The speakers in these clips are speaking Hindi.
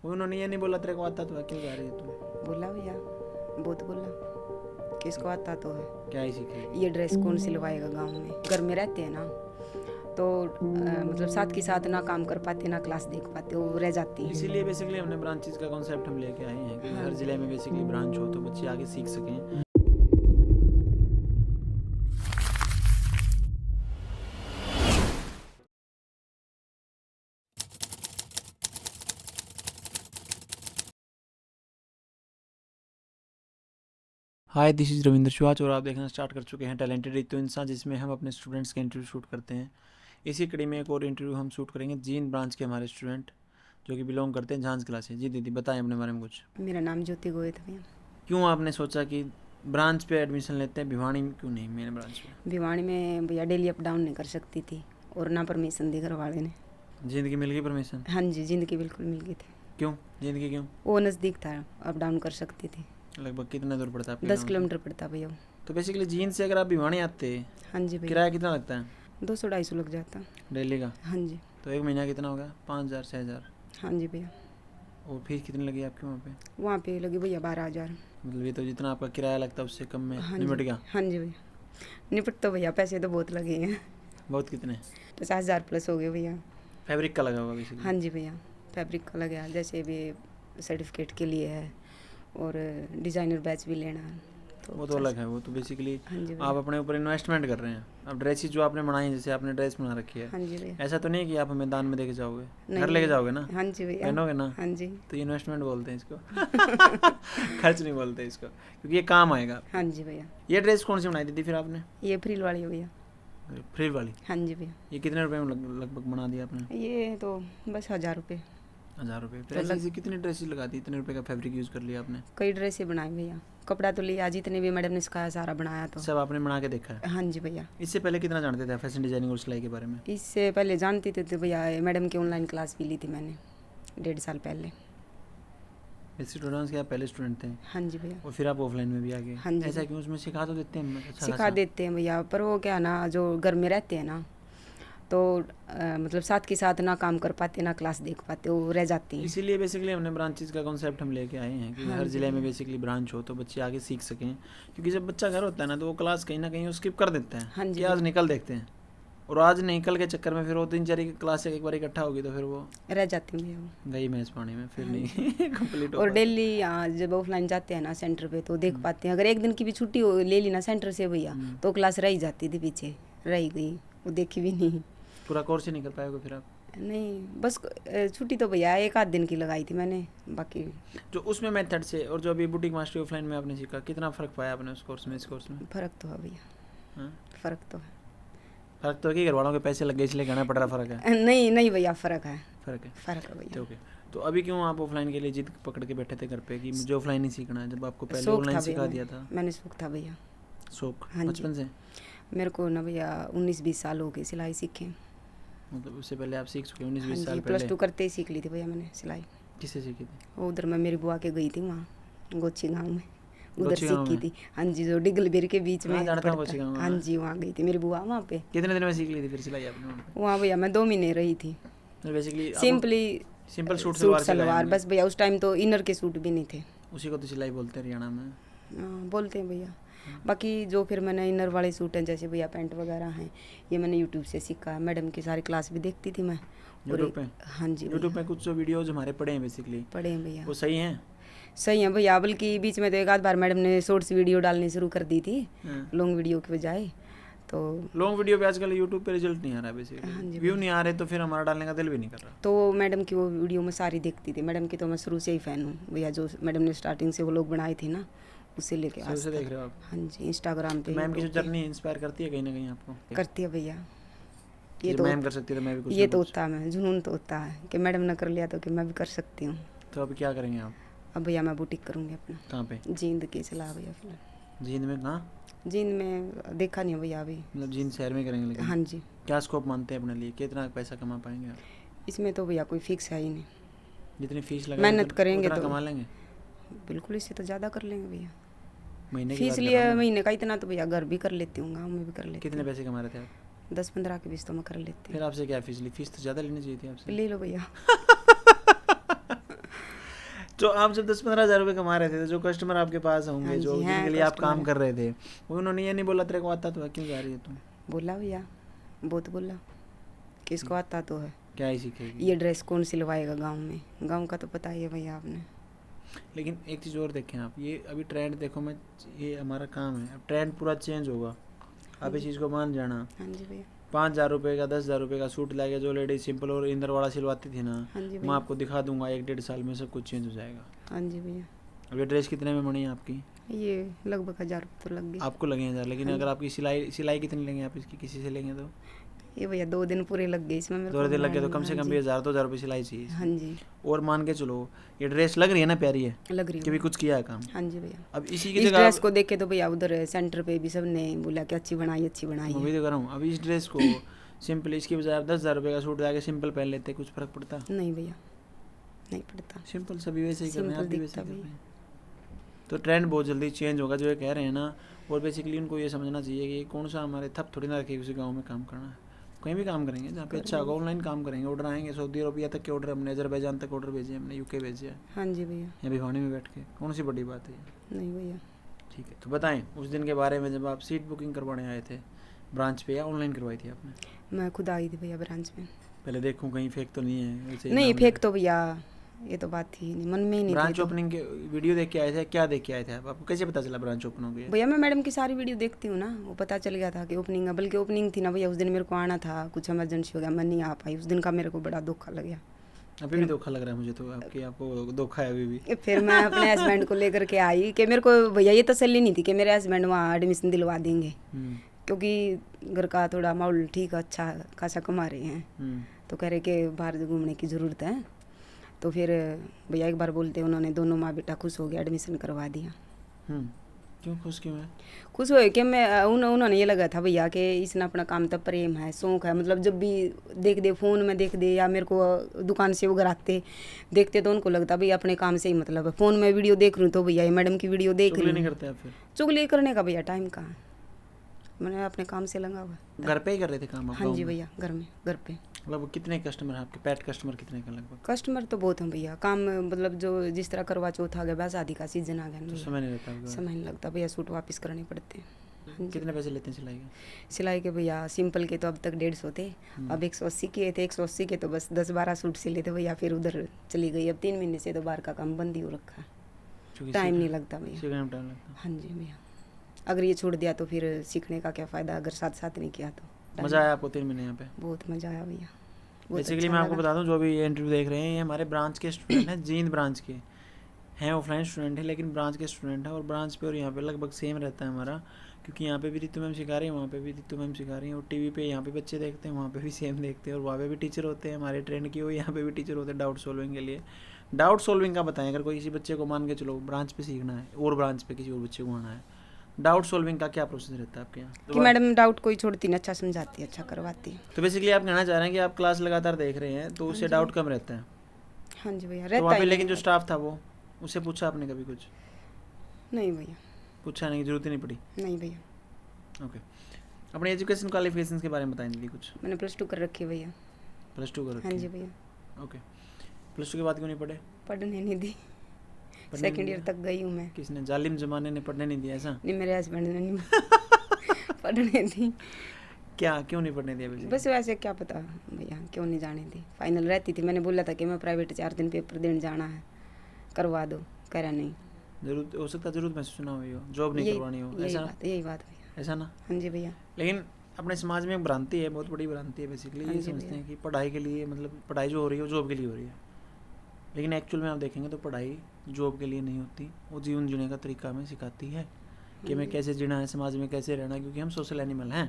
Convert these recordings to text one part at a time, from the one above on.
उन्होंने ये नहीं बोला तेरे को आता तो है, क्यों जा रही है तू? बोला भैया, बहुत बोला, किसको आता तो है। क्या ही सीखे? ये ड्रेस कौन सिलवाएगा गांव में, घर में रहते हैं ना, तो मतलब साथ के साथ ना काम कर पाते ना क्लास देख पाते, वो रह जाती है। इसीलिए बेसिकली हमने ब्रांचेस का कॉन्सेप्ट हम लेके आए हैं कि हर जिले में बेसिकली ब्रांच हो तो बच्चे आगे सीख सकें। हाय, दिस इज़ रविंद्र चौहाच और आप देखना स्टार्ट कर चुके हैं टैलेंटेड रितु इंसान, जिसमें हम अपने स्टूडेंट्स के इंटरव्यू शूट करते हैं। इसी कड़ी में एक और इंटरव्यू हम शूट करेंगे जीन ब्रांच के हमारे स्टूडेंट जो कि बिलोंग करते हैं झांझ क्लास से। जी दीदी, बताएं अपने बारे में कुछ। मेरा नाम ज्योति गोयत है। क्यों आपने सोचा कि ब्रांच पे एडमिशन लेते हैं, भिवानी में क्यों नहीं मेन ब्रांच पे? भिवानी में भैया डेली अप डाउन नहीं कर सकती थी और ना परमिशन दी घर वाले ने। जिंदगी मिल गई परमिशन? हाँ जी, ज़िंदगी बिल्कुल मिल गई थी। क्यों जिंदगी क्यों? वो नज़दीक था, अप डाउन कर सकती थी। लगभग कितना दूर पड़ता है आपके 10 गाँव से? किलोमीटर पड़ता भैया। तो बेसिकली जीन से अगर आप भिवानी आते, हाँ जी भैया, किराया कितना लगता है 200-250 लग जाता। डेली का? हाँ जी। तो एक महीना कितना होगा? 5,000 6,000? हाँ जी भैया। और फीस कितनी लगी आपके वहाँ पे? वहाँ पे लगी भैया 12,000। मतलब ये तो जितना आपका किराया लगता है उससे कम में हाँ निपट जी। गया? हाँ जी भैया, निपट तो भैया, पैसे तो बहुत लगे हैं। बहुत कितने? 50,000 प्लस हो गए भैया। फैब्रिक का लगा होगा बेसिकली? हाँ जी भैया, फैब्रिक का लगा, जैसे भी सर्टिफिकेट के लिए है और डिज़ाइनर बैच भी लेना है तो वो तो अलग है, वो तो बेसिकली हाँ जी भैया। आप अपने ऊपर इन्वेस्टमेंट कर रहे हैं। अब ड्रेसेस जो आपने बनाई, जैसे आपने ड्रेस बना रखी है, हाँ जी भैया। ऐसा तो नहीं है कि आप हमें दान में देके जाओगे, नहीं घर लेके भैया। जाओगे ना? हाँ जी भैया। पहनोगे ना? हाँ जी। तो ये इन्वेस्टमेंट बोलते हैं इसको। खर्च नहीं बोलते इसको, क्योंकि ये काम आएगा। हाँ जी भैया। ये ड्रेस कौन सी बनाई दीदी फिर आपने? ये फ्रिल वाली है भैया। फ्रिल वाली? हाँ जी भैया। ये कितने रुपए में लगभग बना दिया आपने? ये तो बस 1,000 रुपये। 1,000 रुपये? तो फिर ऐसे कितनी ड्रेसेस लगा दी, इतने रुपए का फैब्रिक यूज़ कर लिया आपने? कई ड्रेसें बनाई भैया, कपड़ा तो लिया, जितने भी मैडम ने सिखाया सारा बनाया तो। सब आपने बना के देखा है? हाँ जी भैया। इससे पहले कितना जानते थे फैशन डिजाइनिंग और सिलाई के बारे में? इससे पहले जानती थी तो भैया, मैडम की ऑनलाइन क्लास भी ली थी मैंने 1.5 साल पहले। बेसिक डांस के आप पहले स्टूडेंट थे? हाँ जी भैया। और फिर आप ऑफलाइन में भी आ गए? हाँ जी। ऐसा क्यों? उसमें सिखा तो देते हैं अच्छा सिखा खासा। देते हैं भैया, पर वो क्या ना, जो घर में रहते हैं ना, तो मतलब साथ के साथ ना काम कर पाते ना क्लास देख पाते, वो रह जाती हैं। इसीलिए बेसिकली हमने ब्रांचेस का कॉन्सेप्ट हम लेके आए हैं कि हाँ हर जी जिले में भैया। बेसिकली ब्रांच हो तो बच्चे आगे सीख सकें। क्योंकि जब बच्चा घर होता है ना तो वो क्लास कहीं ना कहीं स्किप कर देते हैं। हाँ जी कि आज भैया। निकल देखते हैं, और आज निकल के चक्कर में फिर वो 3-4 क्लास एक बार इकट्ठा होगी तो फिर वो रह जाती हैं भैया वो। गई मैच पानी में, फिर हाँ नहीं कंप्लीट हो और पाता। डेली जब ऑफलाइन जाते हैं ना सेंटर पे तो देख पाते हैं। अगर एक दिन की भी छुट्टी हो ले ली ना सेंटर से भैया, तो क्लास रह ही जाती थी, पीछे रह गई, वो देखी भी नहीं। पूरा कोर्स ही नहीं कर पाएगा फिर आप? नहीं, बस छुट्टी तो भैया 1 आध दिन की लगाई थी मैंने, बाकी जो उसमें मेथड से और जो अभी बुटीक मास्टरी ऑफलाइन में आपने सीखा, कितना फ़र्क पाया आपने उस कोर्स में इस कोर्स में? फ़र्क तो है भैया। हाँ? फ़र्क तो है। फ़र्क तो है कि घर वालों के पैसे लग गए इसलिए कहना पड़ रहा फ़र्क है? नहीं नहीं भैया, फ़र्क है। फ़र्क है? फ़र्क है भैया। ओके। तो अभी क्यों आप ऑफलाइन के लिए जिद पकड़ के बैठे थे घर पे कि मुझे ऑफलाइन ही सीखना है, जब आपको पहले शौक ऑनलाइन था सिखा भैया, दिया था? मैंने शौक था भैया। शौक हाँ जी। बचपन से? मेरे को ना भैया 19-20 साल हो गए सिलाई सीखे। मतलब उससे पहले आप सीख चुके? हाँ 19-20 जी, साल प्लस पहले? 2 करते ही सीख ली थी भैया मैंने सिलाई। किससे सीखी थी? वो उधर मैं मेरी बुआ के गई थी वहाँ गोची गांव में, उधर गोची गाँव सीखी में? थी। हाँ जी, जो डिगलबेर के बीच में हाँ, जानता हूँ पड़ता गोची है। गाँव, हाँ हाँ। जी, वहाँ गई थी मेरी बुआ वहाँ पे। कितने दिन में सीख ली थी फिर सिलाई आपने वहाँ पे? वहाँ भैया मैं 2 महीने रही थी। Basically simply simple suit suit salwar salwar बस भैया, उस टाइम तो इनर के सूट भी नहीं थे। उसी को तो सिलाई बोलते हैं हरियाणा में। बोलते हैं भैया। बाकी जो फिर मैंने इनर वाले सूट हैं, जैसे भैया पैंट वगैरह हैं, ये मैंने यूट्यूब से सीखा है। मैडम की सारी क्लास भी देखती थी मैं। यूट्यूब पे? हाँ जी यूट्यूब पे कुछ जो वीडियोज हमारे पड़े हैं बेसिकली, पढ़े हैं भैया। वो सही हैं? सही है भैया, बल्कि बीच में तो 1 आध बार मैडम ने शॉर्ट्स वीडियो डालनी शुरू कर दी थी लॉन्ग वीडियो के बजाय। तो लॉन्ग वीडियो पे आजकल यूट्यूब पे रिजल्ट नहीं आ रहा है बेसिकली। हाँ जी व्यू नहीं आ रहे तो फिर हमारा डालने का दिल भी नहीं कर रहा। तो मैडम की वो वीडियो मैं सारी देखती थी। मैडम की तो मैं शुरू से ही फ़ैन हूँ भैया, जो मैडम ने स्टार्टिंग से वो लोग बनाए थे ना, उससे लेके शुरू आज से तक। देख रहे हो आप? हाँ जी, इंस्टाग्राम पे मैम की जो YouTube पे जर्नी इंस्पायर करती है कहीं ना कहीं आपको? करती है भैया। ये तो मैम कर सकती है तो मैं भी कुछ ये ना तो कुछ। होता है, जुनून तो होता है कि मैडम ने कर लिया तो कि मैं भी कर सकती हूँ। तो अब क्या करेंगे आप? अब भैया मैं बुटीक करूँगी अपना। कहाँ पे? जींद की चला भैया फिलहाल। जींद में? कहाँ? जींद में देखा नहीं है भैया अभी। मतलब जींद शहर में करेंगे? लेकिन हाँ जी, क्या स्कोप मानते हैं अपने लिए, कितना पैसा कमा पाएंगे आप? इसमें तो भैया कोई फिक्स है ही नहीं। जितनी फीस लगाएंगे मेहनत करेंगे उतना तो कमा लेंगे? बिल्कुल, इससे तो ज़्यादा कर लेंगे भैया। महीने की फीस बात कर लिए रहा हूँ मैं। महीने का इतना तो भैया घर भी कर लेती हूँ, गाँव में भी कर लेती कितने हूँ। पैसे कमा रहे थे आप? 10-15 के बीच तो मैं कर लेती फिर आपसे क्या फीस ली? फीस तो ज़्यादा लेनी चाहिए थी हूँ। आपसे। ले लो भैया। तो आप जब 10-15 हज़ार रुपये कमा रहे थे तो जो कस्टमर आपके पास होंगे हाँ जो जी, हाँ, जिनके लिए आप कस्टमर काम है। कर रहे थे वो उन्होंने ये नहीं बोला तेरे को आता तो है क्यों जा रही है तुम? बोला भैया, बहुत बोला कि इसको आता तो है, क्या ही सीखेगी? ये ड्रेस कौन सिलवाएगा गांव में, गांव का तो पता ही है भैया आपने। लेकिन एक चीज़ और देखें आप, ये अभी ट्रेंड देखो, मैं ये हमारा काम है, अब ट्रेंड पूरा चेंज होगा, आप इस चीज़ को मान जाना। हाँ जी भैया। 5,000 रुपये का 10,000 रुपये का सूट लाके जो लेडी सिंपल और इंदरवाड़ा सिलवाती थी ना, हाँ जी मैं भैया। आपको दिखा दूंगा 1-1.5 साल में सब कुछ चेंज हो जाएगा। हाँ जी भैया। अब ये ड्रेस कितने में बनी है आपकी? ये लगभग 1000 रुपये तो लग गए। आपको लगे 1,000, लेकिन हाँ अगर आपकी सिलाई कितनी लेंगे आप इसकी, किसी से लेंगे तो? ये भैया 2 दिन पूरे लग गए इसमें मेरे 2 को दिन लग गए तो बनाने कम में। से कम हाँ भी जी। 1,000-2,000 रुपये सिलाई चाहिए। हाँ जी, और मान के चलो ये ड्रेस लग रही है ना, प्यारी है लग रही कि भी है। कुछ किया है काम। हाँ जी भैया। अब इसी की इस जगह ड्रेस को देख के तो भैया उधर सेंटर पे भी सबने बोला कि अच्छी बनाई मैं है। भी तो कर रहा हूँ, अब इस ड्रेस को सिंपल इसकी बजाय आप 10,000 रुपये का सूट लाके सिंपल पहन लेते, कुछ फर्क पड़ता? नहीं भैया, नहीं पड़ता। सिंपल सभी वैसे ही कर रहे हैं, आप सिंपल भी वैसे दिखता ही कर भी। रहे हैं। तो ट्रेंड बहुत जल्दी चेंज होगा जो ये कह रहे हैं ना। और बेसिकली उनको ये समझना चाहिए कि कौन सा हमारे थप थोड़ी ना रखे, उसी गाँव में काम करना है, कहीं भी काम करेंगे जहाँ पे अच्छा होगा, ऑनलाइन काम करेंगे, ऑर्डर आएंगे, सऊदी अरबिया तक के ऑर्डर, हमने अजरबैजान तक ऑर्डर भेजे, हमने यूके भेजे हैं, हाँ जी भैया। यहाँ भिवानी में बैठ के, कौन सी बड़ी बात है ये? नहीं भैया। ठीक है, तो बताएं उस दिन के बारे में जब आप सीट बुकिंग करवाने आए थे ब्रांच पे, या ऑनलाइन करवाई थी आपने? मैं खुद आई थी भैया ब्रांच में। पहले देखूं कहीं फेक तो नहीं है वैसे ही नहीं नाम फेक तो भैया ये तो बात थी नहीं, मन में ही नहीं ब्रांच थी तो। ओपनिंग के वीडियो देख के आए थे, क्या देख के आए थे आप? आपको कैसे पता चला ब्रांच ओपन हो गई है? भैया मैं मैडम की सारी वीडियो देखती हूँ ना, वो पता चल गया था कि ओपनिंग है, बल्कि ओपनिंग थी ना भैया, उस दिन मेरे को आना था, कुछ इमरजेंसी हो गया, मैं नहीं आ पाई, उस दिन का मेरे को बड़ा धोखा लग गया। अभी भी धोखा लग रहा है मुझे तो, आपको धोखा है अभी भी। फिर मैं अपने हस्बैंड को लेकर के आई कि मेरे को भैया ये तसल्ली नहीं थी कि मेरे हस्बैंड वहाँ एडमिशन दिलवा देंगे, क्योंकि घर का थोड़ा माहौल ठीक अच्छा खासा कमा रहे हैं, तो कह रहे कि बाहर घूमने की ज़रूरत है। तो फिर भैया एक बार बोलते उन्होंने दोनों माँ बेटा खुश हो गया, एडमिशन करवा दिया। क्यों खुश क्यों है? खुश हुए कि मैं उन्होंने ये लगा था भैया कि इसने अपना काम तब प्रेम है, शौक है, मतलब जब भी देख दे फ़ोन में देख दे या मेरे को दुकान से वगैरह आते देखते तो उनको लगता भैया अपने काम से ही मतलब है, फ़ोन में वीडियो देख रही हूँ तो भैया ये मैडम की वीडियो देख रही नहीं हूँ। करते आप फिर? चुगली करने का भैया टाइम कहाँ, मैंने अपने काम से लगा हुआ। घर पे ही कर रहे थे काम आप? हाँ जी भैया, घर पे। मतलब कितने कस्टमर हैं आपके, पेट कस्टमर कितने का लगभग? कस्टमर तो बहुत हैं भैया, काम मतलब जो जिस तरह करवा चौथ आ गया, बस शादी का सीजन आ गया ना तो भैया, समय नहीं रहता आपके समय नहीं लगता भैया, सूट वापस करने पड़ते हैं। पास? कितने पैसे लेते हैं सिलाई के? सिलाई के भैया सिंपल के तो अब तक 150 थे, अब 180 के थे, 180 के तो बस 10-12 सूट सिले थे भैया, फिर उधर चली गई। अब 3 महीने से तो बाहर का काम बंद ही हो रखा है, क्योंकि टाइम नहीं लगता भैया। सीखने में टाइम लगता हाँ जी भैया, अगर ये छोड़ दिया तो फिर सीखने का क्या फ़ायदा, अगर साथ साथ नहीं किया तो। है। मज़ा आया आपको 3 महीने यहाँ पे? बहुत मज़ा आया भैया, बहुत बेसिकली अच्छा मैं आपको लगा। बता दूं, जो भी ये इंटरव्यू देख रहे हैं ये हमारे ब्रांच के स्टूडेंट हैं, जींद ब्रांच के हैं, ऑफलाइन स्टूडेंट है लेकिन ब्रांच के स्टूडेंट हैं, और ब्रांच पे और यहाँ पे लगभग सेम रहता है हमारा, क्योंकि यहाँ पे भी रितु मैम सिखा रही है, वहाँ पे भी रितु मैम सिखा रही हैं, और टीवी पे यहाँ पे बच्चे देखते हैं, वहाँ पे भी सेम देखते हैं, और वहाँ पे भी टीचर होते हैं हमारे ट्रेंड की, और यहाँ पे भी टीचर होते हैं डाउट सॉल्विंग के लिए। डाउट सॉल्विंग का बताएं, अगर कोई किसी बच्चे को मान के चलो ब्रांच पे सीखना है और ब्रांच पे किसी और बच्चे को आना है, डाउट सॉल्विंग का क्या प्रोसेस रहता है आपके यहाँ? कि मैडम डाउट कोई छोड़ती नहीं, अच्छा समझाती है, अच्छा करवाती है। तो बेसिकली आप कहना चाह रहे हैं कि आप क्लास लगातार देख रहे हैं तो उससे डाउट कम रहता है? हाँ जी भैया, तो रहता वहाँ पे ही लेकिन है। जो स्टाफ था वो, उससे पूछा आपने कभी कुछ? नहीं भैया, पूछा नहीं, जरूरत ही नहीं पड़ी? नहीं भैया। ओके, अपने एजुकेशन क्वालिफिकेशंस के बारे में बताएं जल्दी कुछ। मैंने +2 कर रखी है भैया। +2 कर रखी हाँ है? जी भैया। ओके, +2 के बाद क्यों नहीं पढ़े? पढ़ने नहीं दी, पढ़ने सेकंड नहीं ईयर तक गई हूँ मैं। किसने, जालिम जमाने ने पढ़ने नहीं दिया ऐसा? नहीं, मेरे हस्बैंड ने नहीं पढ़ने दी। क्या, क्यों नहीं पढ़ने दिया? बेसिकली बस वैसे क्या पता भैया क्यों नहीं जाने दी, फाइनल रहती थी, मैंने बोला था कि मैं प्राइवेट 4 दिन पेपर देने जाना है, करवा दो, कह रहा नहीं। जरूरत हो सकता, जरूरत महसूस ना हुई हो, जॉब नहीं करवानी हो, ऐसा? यही बात भैया। ऐसा ना? हाँ जी भैया। लेकिन अपने समाज में एक भ्रांति है, बहुत बड़ी भ्रांति है बेसिकली, हाँ ये जी समझते भैया। हैं कि पढ़ाई के लिए, मतलब पढ़ाई जो हो रही है वो जॉब के लिए हो रही है, लेकिन एक्चुअल में आप देखेंगे तो पढ़ाई जॉब के लिए नहीं होती, वो जीवन जीने का तरीका हमें सिखाती है कि हमें कैसे जीना है, समाज में कैसे रहना है, क्योंकि हम सोशल एनिमल हैं।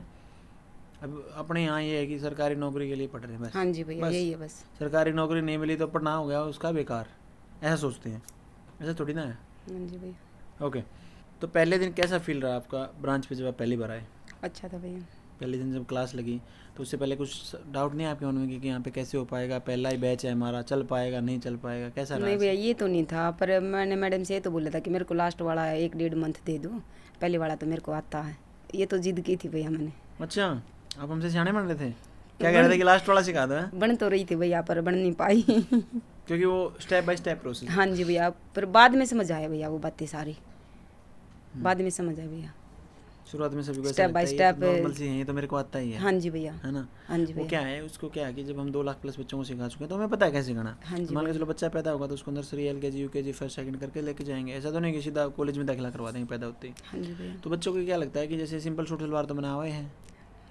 अब अपने यहाँ ये है कि सरकारी नौकरी के लिए पढ़ रहे हैं बस। हाँ जी भैया, बस। यही है बस। सरकारी नौकरी नहीं मिली तो पढ़ना हो गया उसका बेकार, ऐसा सोचते हैं, ऐसा थोड़ी ना है। हाँ जी भैया। ओके, तो पहले दिन कैसा फील रहा आपका ब्रांच पे जब आप पहली बार आए? अच्छा था भैया। पहले दिन जब क्लास लगी तो उससे पहले कुछ डाउट नहीं आपके मन में कि यहाँ पे कैसे हो पाएगा, पहला ही बैच है हमारा, चल पाएगा नहीं चल पाएगा, कैसा रहा? नहीं भैया ये तो नहीं था, पर मैंने मैडम से ये तो बोला था कि मेरे को लास्ट वाला 1-1.5 मंथ दे दो, पहले वाला तो मेरे को आता है, ये तो जिद की थी भैया मैंने। अच्छा, आप हमसे सियाने बन रहे थे? क्या कह रहे थे कि लास्ट वाला सिखा दो? बन तो रही थी भैया पर बन नहीं पाई। क्योंकि वो स्टेप बाय स्टेप प्रोसेस। हाँ जी भैया, पर बाद में समझ आया भैया वो बातें सारी, बाद में समझ आया भैया। शुरुआत में सभी को ऐसा स्टेप लगता बाय है ये स्टेप। तो नॉर्मल सी है, ये तो मेरे को आता ही है। हाँ जी भैया। है ना। हाँ जी वो भैया। क्या है, उसको क्या है कि जब हम 2 लाख प्लस बच्चों को सिखा चुके हैं तो हमें पता है कैसे सिखाना। हाँ जी मान के भैया। चलो बच्चा पैदा होगा तो उसको nursery LKG UKG first second करके लेके जाएंगे, ऐसा तो नहीं कि सीधा कॉलेज में दाखिला करवा देंगे पैदा होते ही। हाँ जी भैया। तो बच्चों को क्या लगता है कि जैसे सिंपल सूट सलवार तो बना हुए हैं,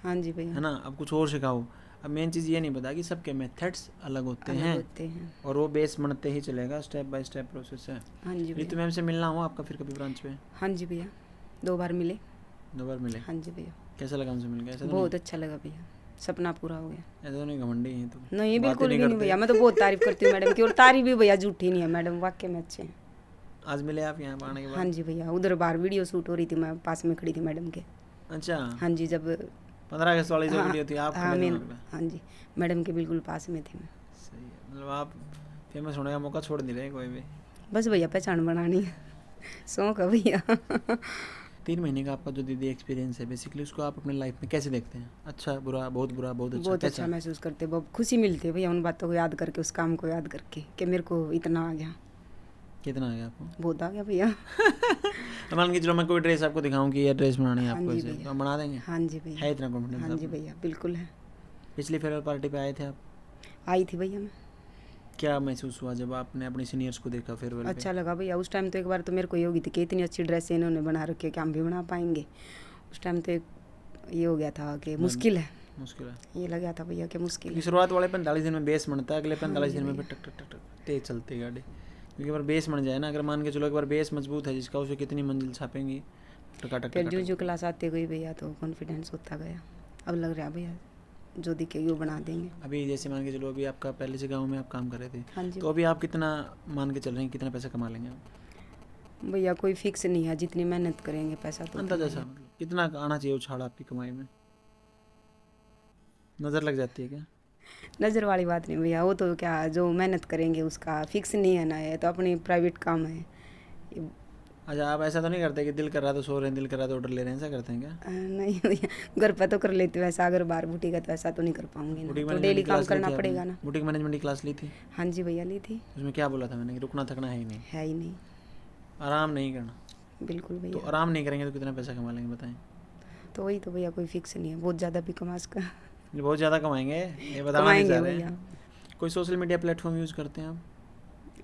हाँ जी भैया। है ना, अब कुछ और सिखाओ। अब मेन चीज़ ये नहीं पता कि सबके मेथड्स अलग होते अलग हैं होते हैं। और वो बेस बनते ही चलेगा, स्टेप बाय स्टेप प्रोसेस है। हाँ जी रितु भैया। मैम से मिलना हुआ आपका फिर कभी ब्रांच पे? हाँ जी भैया, 2 बार मिले। 2 बार मिले। हाँ जी भैया। कैसा लगा उनसे मिलकर? ऐसा तो बहुत अच्छा लगा भैया, सपना पूरा हो गया। ऐसा तो नहीं घमंडी है तो? नहीं बातें बिल्कुल भी नहीं करते? भैया, मैं तो बहुत तारीफ करती हूँ मैडम की, और तारीफ भी भैया झूठी नहीं है, मैडम वाकई में अच्छे हैं। आज मिले आप यहाँ आने के बाद? हाँ जी भैया, उधर बाहर वीडियो शूट हो रही थी, मैं पास में खड़ी थी मैडम के। अच्छा। हाँ जी, जब 15 अगस्त वाली जो हाँ, वीडियो थी आप हाँ खड़े थे मैं, वहाँ पे? हाँ जी, मैडम के बिल्कुल पास में थी मैं। सही है, मतलब आप फेमस होने का मौका छोड़ नहीं रहे कोई भी। बस भैया पहचान बनानी है, शौक है भैया। 3 महीने का आपका जो दीदी एक्सपीरियंस है बेसिकली, उसको आप अपने लाइफ में कैसे देखते हैं? अच्छा, बुरा, बहुत बुरा, बहुत अच्छा? बहुत अच्छा महसूस करते, बहुत खुशी मिलती है भैया उन बातों को याद करके, उस काम को याद करके कि मेरे को इतना आ गया। कितना आ गया आपको? बहुत आ गया भैया। मान के चलो मैं कोई ड्रेस आपको दिखाऊं कि ये ड्रेस बनानी है हाँ आपको, जी ऐसे भैया। तो आप बना देंगे? हाँ जी भैया। है इतना कॉन्फिडेंस? हाँ जी भैया, बिल्कुल है। पिछली फेयरवेल पार्टी पे आए थे आप? आई थी भैया मैं। क्या महसूस हुआ जब आपने अपने सीनियर्स को देखा फेयरवेल पे? अच्छा लगा भैया, उस टाइम तो एक बार तो मेरे को ये हो गई थी कि इतनी अच्छी ड्रेस इन्होंने बना रखी है कि हम भी बना पाएंगे। उस टाइम तो एक ये हो गया था कि मुश्किल है, मुश्किल है। ये लगा था भैया कि मुश्किल क्योंकि है। शुरुआत वाले 45 दिन में बेस बनता है, अगले हाँ 45 जी दिन में भैया। फिर टक टक टक टक तेज चलती है गाड़ी। क्योंकि अगर बेस बन जाए ना, अगर मान के चलो एक बार बेस मजबूत है जिसका, उसे कितनी मंजिल छापेंगी, टका टक फिर टका जो क्लास आते गई भैया तो कॉन्फिडेंस होता गया, अब लग रहा भैया जो दिखेगी वो बना देंगे। अभी जैसे मान के चलो अभी आपका पहले से गाँव में आप काम कर रहे थे, हाँ जी तो अभी आप कितना मान के चल रहे हैं, कितना पैसा कमा लेंगे आप? भैया, कोई फिक्स नहीं है, जितनी मेहनत करेंगे पैसा तो अंदाजा सा कितना आना चाहिए उछाल आपकी कमाई में? नज़र लग जाती है क्या? नज़र वाली बात नहीं भैया, वो तो क्या जो मेहनत करेंगे उसका फिक्स नहीं है ना, ये तो अपनी प्राइवेट काम है। अच्छा, आप ऐसा तो नहीं करते कि दिल कर रहा है तो सो रहे हैं, दिल कर रहा है तो ऑर्डर ले रहे हैं, ऐसा करते हैं क्या? नहीं भैया, घर पर तो कर लेती हूँ ऐसा, अगर बाहर बुटीक है तो ऐसा तो नहीं कर पाऊंगी ना, बुटीक तो डेली मैनेजमेंट काम क्लास ली करना थी पड़ेगा आपने? ना। बुटीक मैनेजमेंट की क्लास ली थी? हाँ जी भैया, ली थी। उसमें क्या बोला था मैंने कि रुकना थकना है ही नहीं, है ही नहीं, आराम नहीं करना? बिल्कुल तो भैया। आराम नहीं करेंगे तो कितना पैसा कमा लेंगे बताएं? तो वही तो भैया, कोई फिक्स नहीं है, बहुत ज़्यादा भी कमा सका, ये बहुत ज़्यादा कमाएंगे, ये बताना नहीं कमाएंगे चाह रहे भैया। हैं। कोई सोशल मीडिया प्लेटफॉर्म यूज़ करते हैं आप?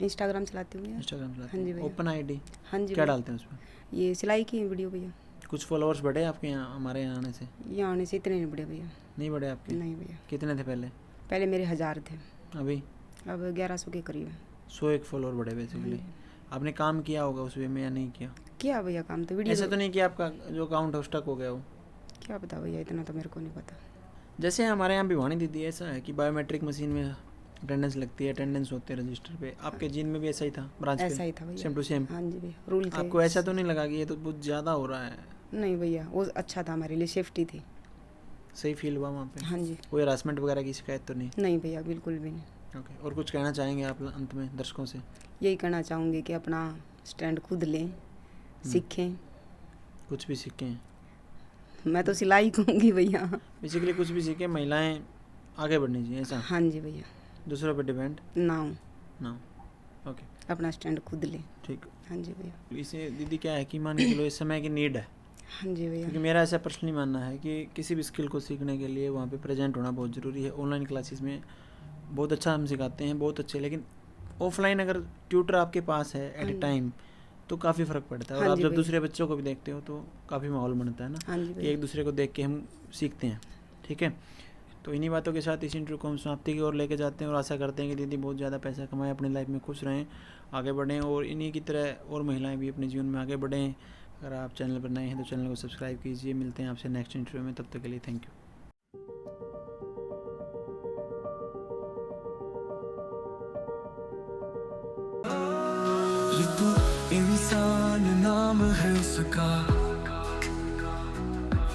इंस्टाग्राम चलाती हूँ भैया। इंस्टाग्राम चलाते हाँ जी हैं? भैया। Open ID? हाँ जी क्या भैया। डालते हैं उसमें? ये सिलाई की वीडियो भैया। कुछ फॉलोअर्स बढ़े आपके यहाँ हमारे यहाँ आने से? यहाँ आने से इतने नहीं बढ़े भैया। नहीं बढ़े आपके? नहीं भैया, कितने थे पहले? पहले मेरे 1000 थे, अभी अब 1100 के करीब है। 101 फॉलोअर बढ़े बेसिकली। आपने काम किया होगा उस वे में या नहीं किया? क्या भैया काम तो वीडियो ऐसा तो नहीं कि आपका जो अकाउंट है स्टक हो गया हो? क्या पता भैया, इतना तो मेरे को नहीं पता। जैसे हमारे यहाँ भिवानी दीदी ऐसा है कि बायोमेट्रिक मशीन में अटेंडेंस लगती है, अटेंडेंस होते हैं रजिस्टर पे, आपके जीन में भी ऐसा ही था ब्रांच पे? ऐसा ही था भैया, सेम टू सेम? हाँ जी भैया, रूल थे। आपको ऐसा तो नहीं लगा कि ये तो बहुत ज़्यादा हो रहा है? नहीं भैया, वो अच्छा था, हमारे लिए सेफ्टी थी। सही फील हुआ वहाँ पे? हाँ जी। कोई हरासमेंट वगैरह की शिकायत तो नहीं? नहीं भैया, बिल्कुल भी नहीं। ओके, और कुछ कहना चाहेंगे आप अंत में दर्शकों से? यही कहना चाहूँगी कि अपना स्टैंड खुद लें, सीखें। कुछ भी सीखें? मैं तो सिलाई कहूँगी भैया। बेसिकली कुछ भी सीखें, महिलाएं आगे बढ़नी चाहिए ऐसा? हाँ जी भैया। दूसरों पे डिपेंड ना हो, ना? ओके, अपना स्टैंड खुद लें। ठीक। हाँ जी भैया। इसे दीदी क्या है कि मान के चलो इस समय की नीड है, हाँ जी भैया। क्योंकि मेरा ऐसा पर्सनली मानना है कि किसी भी स्किल को सीखने के लिए वहाँ पे प्रेजेंट होना बहुत ज़रूरी है। ऑनलाइन क्लासेस में बहुत अच्छा हम सिखाते हैं, बहुत अच्छे, लेकिन ऑफलाइन अगर ट्यूटर आपके पास है एट ए टाइम तो काफ़ी फ़र्क पड़ता है। और हाँ आप जी जब भैया। दूसरे बच्चों को भी देखते हो तो काफ़ी माहौल बनता है ना, हाँ जी कि भैया। एक दूसरे को देख के हम सीखते हैं। ठीक है, तो इन्हीं बातों के साथ इस इंटरव्यू को हम समाप्ति की ओर लेके जाते हैं और आशा करते हैं कि दीदी बहुत ज़्यादा पैसा कमाएं, अपनी लाइफ में खुश रहें, आगे बढ़ें और इन्हीं की तरह और महिलाएं भी अपने जीवन में आगे बढ़ें। अगर आप चैनल पर नए हैं तो चैनल को सब्सक्राइब कीजिए। मिलते हैं आपसे नेक्स्ट इंटरव्यू में, तब तक के लिए थैंक यू। इंसान नाम है उसका,